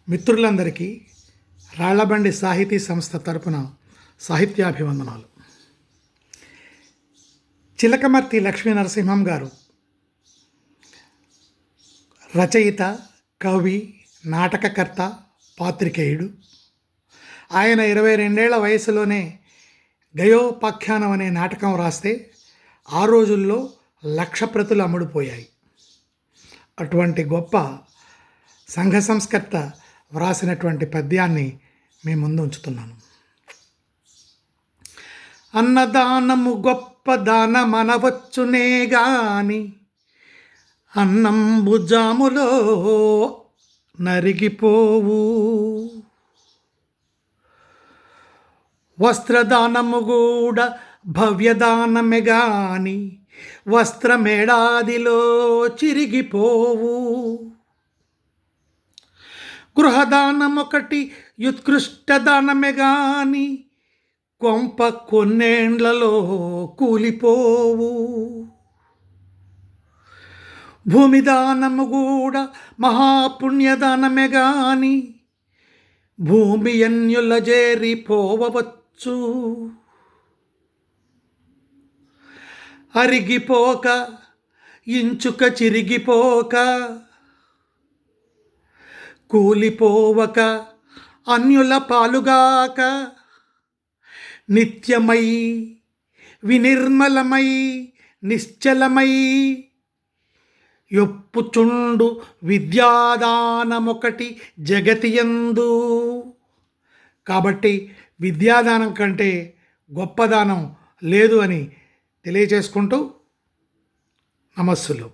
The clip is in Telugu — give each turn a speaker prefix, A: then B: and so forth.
A: మిత్రులందరికీ రాళ్లబండి సాహితీ సంస్థ తరపున సాహిత్యాభివందనాలు. చిలకమర్తి లక్ష్మీ నరసింహం గారు రచయిత, కవి, నాటకకర్త, పాత్రికేయుడు. ఆయన 22 వయసులోనే గయోపాఖ్యానం అనే నాటకం రాస్తే ఆ రోజుల్లో 1,00,000 ప్రతులు అమ్ముడుపోయాయి. అటువంటి గొప్ప సంఘ సంస్కర్త వ్రాసినటువంటి పద్యాన్ని మీ ముందు ఉంచుతున్నాను. అన్నదానము గొప్ప దానమనవచ్చునే గాని అన్నంబు జాములో నరిగిపోవు. వస్త్రదానము కూడా భవ్యదానమే గాని వస్త్రమేడాదిలో చిరిగిపోవు. గృహదానమొకటి యుత్కృష్ట దానమే గాని కొంప కొన్నేండ్లలో కూలిపోవు. భూమిదానము కూడా మహాపుణ్యదానమే గాని భూమి అన్యుల చేరిపోవచ్చు. అరిగిపోక ఇంచుక చిరిగిపోక కూలిపోవక అన్యుల పాలుగాక నిత్యమై వినిర్మలమై నిశ్చలమై యొప్పుచుండు విద్యాదానమొకటి జగతియందు. కాబట్టి విద్యాదానం కంటే గొప్పదానం లేదు అని తెలియచేసుకుంటూ నమస్సులు.